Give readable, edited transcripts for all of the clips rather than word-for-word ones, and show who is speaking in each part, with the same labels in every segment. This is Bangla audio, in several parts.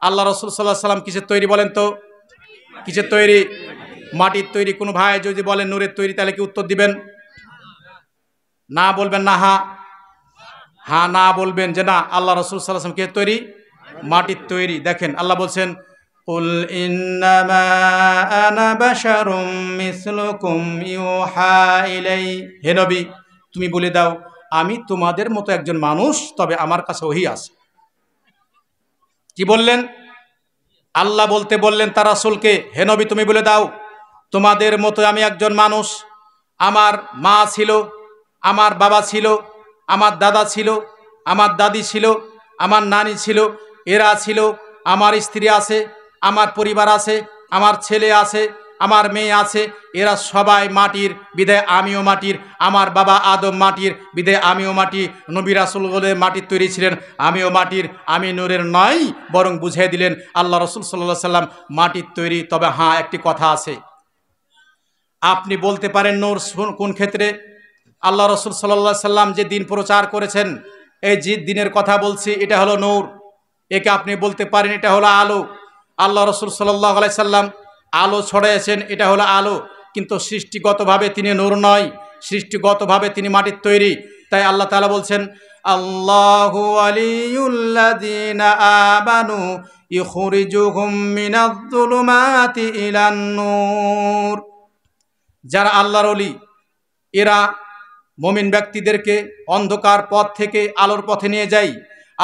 Speaker 1: আল্লাহ রাসূল সাল্লাল্লাহু আলাইহি সাল্লাম কিসের তৈরি বলেন তো? কিসের তৈরি? মাটির তৈরি। কোনো ভাই যদি বলেন নূরের তৈরি, তাহলে কি উত্তর দিবেন? না বলবেন না? হ্যাঁ না বলবেন যে না, আল্লাহ রাসূল সাল্লাল্লাহু আলাইহি ওয়াসাল্লাম কিসের তৈরি? মাটির তৈরি। দেখেন আল্লাহ বলছেন, কুল ইন্নামা আনা বাশারুম মিসলুকুম ইউহা ইলাই। হে নবী, তুমি বলে দাও আমি তোমাদের মতো একজন মানুষ, তবে আমার কাছে ওহী আছে। কি বললেন? আল্লাহ বলতে বললেন তার রাসূলকে, হে নবী তুমি বলে দাও তোমাদের মতো আমি একজন মানুষ। আমার মা ছিল, আমার বাবা ছিল, আমার দাদা ছিল, আমার দাদি ছিল, আমার নানি ছিল, এরা ছিল, আমার স্ত্রী আছে, আমার পরিবার আছে, আমার ছেলে আছে, আমার মেয়ে আছে, এরা সবাই মাটির, বিধায় আমিও মাটির। আমার বাবা আদম মাটির, বিধায় আমিও মাটি। নবী রাসূল বলে মাটির তৈরি ছিলেন, আমিও মাটির। আমি নূরের নয়, বরং বুঝিয়ে দিলেন আল্লাহ রাসূল সাল্লাল্লাহু আলাইহি সাল্লাম মাটির তৈরি। তবে হ্যাঁ, একটি কথা আছে। আপনি বলতে পারেন নূর কোন ক্ষেত্রে? আল্লাহ রাসূল সাল্লাল্লাহু আলাইহি সাল্লাম যে দিন প্রচার করেছেন, এই যে দিনের কথা বলছি, এটা হলো নূর। একে আপনি বলতে পারেন এটা হলো আলো। আল্লাহ রাসূল সাল্লাল্লাহু আলাইহি সাল্লাম আলো ছড়িয়েছেন, এটা হলো আলো। কিন্তু সৃষ্টিগতভাবে তিনি নূর নয়, সৃষ্টিগতভাবে তিনি মাটির তৈরি। তাই আল্লাহ তাআলা বলছেন, আল্লাহু ওয়ালিয়ুল্লাযীনা আমানু ইখরিজুহুম মিনায-যুলুমাতি ইলান নূর। যারা আল্লাহর ওলি, এরা মুমিন ব্যক্তিদেরকে অন্ধকার পথ থেকে আলোর পথে নিয়ে যায়।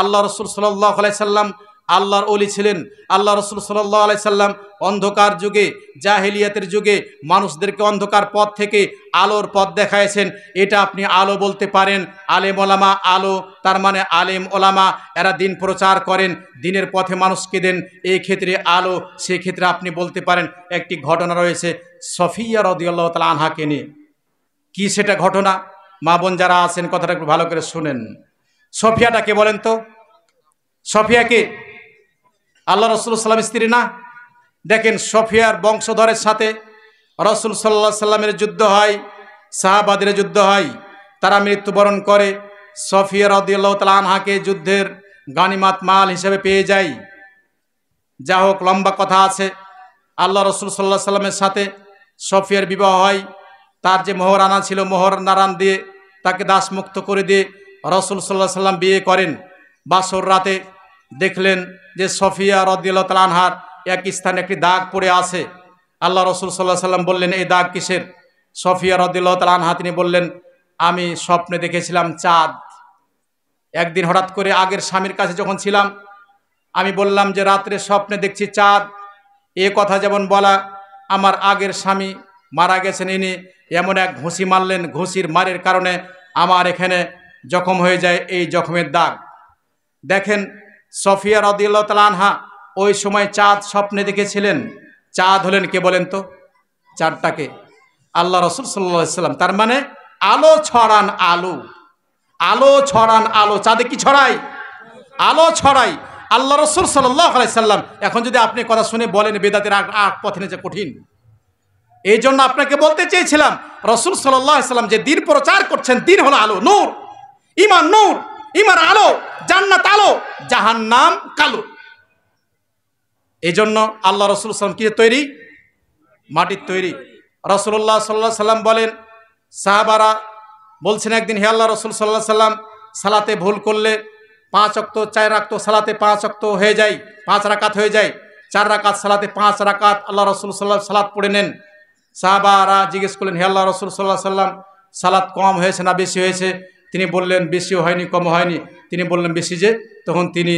Speaker 1: আল্লাহ রাসূল সাল্লাল্লাহু আলাইহি সাল্লাম আল্লাহর ওলি ছিলেন। আল্লাহ রাসূল সাল্লাল্লাহু আলাইহি সাল্লাম অন্ধকার যুগে, জাহেলিয়াতের যুগে মানুষদেরকে অন্ধকার পথ থেকে আলোর পথ দেখাইছেন। এটা আপনি আলো বলতে পারেন। আলেম ওলামা আলো, তার মানে আলেম ওলামা এরা দিন প্রচার করেন, দিনের পথে মানুষকে দেন, এই ক্ষেত্রে আলো। সেক্ষেত্রে আপনি বলতে পারেন। একটি ঘটনা রয়েছে সফিয়া রাদিয়াল্লাহু তাআলা আনহাকে নিয়ে। কি সেটা ঘটনা? মা বোন যারা আছেন কথাটা একটু ভালো করে শুনেন। সফিয়াটা কে বলেন তো? সফিয়া কে? আল্লাহ রাসূল সাল্লাল্লাহু আলাইহি সাল্লামের স্ত্রী না? দেখেন, সফিয়ার বংশধরের সাথে রাসূল সাল্লাল্লাহু আলাইহি সাল্লামের যুদ্ধ হয়, সাহাবাদের যুদ্ধ হয়, তারা মৃত্যুবরণ করে। সফিয়া রাদিয়াল্লাহু তাআলা আনহাকে যুদ্ধের গানিমাত মাল হিসেবে পেয়ে যায়। যা হোক, লম্বা কথা আছে। আল্লাহ রাসূল সাল্লাল্লাহু আলাইহি সাল্লামের সাথে সফিয়ার বিবাহ হয়। তার যে মোহর আনা ছিল, মোহর নারান দিয়ে তাকে দাসমুক্ত করে দিয়ে রাসূল সাল্লাল্লাহু আলাইহি সাল্লাম বিয়ে করেন। বাসর রাতে দেখলেন যে সফিয়া রাদিয়াল্লাহু তাআলা আনহার এক স্থানে একটি দাগ পড়ে আছে। আল্লাহ রাসূল সাল্লাল্লাহু আলাইহি সাল্লাম বললেন, এই দাগ কিসের? সফিয়া রাদিয়াল্লাহু তাআলা আনহা তিনি বললেন, আমি স্বপ্নে দেখেছিলাম চাঁদ। একদিন হঠাৎ করে আগের স্বামীর কাছে যখন ছিলাম, আমি বললাম যে রাত্রে স্বপ্নে দেখছি চাঁদ। এ কথা যেমন বলা, আমার আগের স্বামী মারা গেছেন, ইনি এমন এক ঘুষি মারলেন, ঘুষির মারের কারণে আমার এখানে জখম হয়ে যায়, এই জখমের দাগ। দেখেন, সফিয়া রাদিয়াল্লাহু তাআলা আনহা ওই সময় চাঁদ স্বপ্নে দেখেছিলেন। চাঁদ হলেন কে বলেন তো? চাঁদটাকে আল্লাহ রাসূল সাল্লাল্লাহু আলাইহি সাল্লাম। তার মানে আলো ছড়ান আলো, আলো ছড়ান আলো। চাঁদে কি ছড়াই? আলো ছড়াই আল্লাহ রাসূল সাল্লাল্লাহু আলাইহি সাল্লাম। এখন যদি আপনি কথা শুনে বলেন বেদাতের পথে নিয়ে কঠিন, এই জন্য আপনাকে বলতে চেয়েছিলাম রাসূল সাল্লাল্লাহু আলাইহি সাল্লাম যে দিন প্রচার করছেন, দিন হলো আলো, নূর। ঈমান নূর, ঈমান আলো, জান্নাত আলো, জাহান্নাম কালো। এই জন্য আল্লাহ রাসূল সাল্লাল্লাহু আলাইহি সাল্লাম কি তৈরি? মাটির তৈরি। রাসূলুল্লাহ সাল্লাল্লাহু আলাইহি সাল্লাম বলেন, সাহাবারা বলছেন একদিন, হে আল্লাহ রাসূল সাল্লাল্লাহু আলাইহি সাল্লাম, সালাতে ভুল করলে 5 ওয়াক্ত 4 রাকাত সালাতে 5 ওয়াক্ত হয়ে যায়, 5 রাকাত হয়ে যায়। 4 রাকাত সালাতে 5 রাকাত আল্লাহ রাসূল সাল্লাল্লাহু আলাইহি সাল্লাম সালাত পড়ে নেন। সাহাবারা জিজ্ঞেস করলেন, হে আল্লাহ রাসূল সাল্লাল্লাহু আলাইহি সাল্লাম, সালাত কম হয়েছে না বেশি হয়েছে? তিনি বললেন বেশিও হয়নি কম হয়নি। তিনি বললেন বেশি যে। তখন তিনি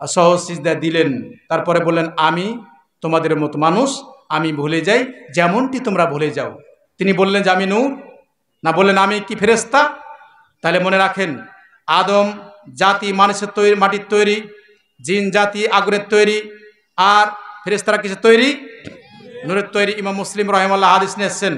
Speaker 1: সহজ সিজদা দিলেন। তারপরে বললেন, আমি তোমাদের মতো মানুষ, আমি ভুলে যাই যেমনটি তোমরা ভুলে যাও। তিনি বললেন যে আমি নূর, না বললেন আমি কি ফেরেশতা? তাহলে মনে রাখেন, আদম জাতি মানুষের তৈরি, মাটির তৈরি, জিন জাতি আগুনের তৈরি, আর ফেরেশতারা কিসের তৈরি? নূরের তৈরি। ইমাম মুসলিম রাহিমাহুল্লাহ হাদিস নিয়ে এসেছেন।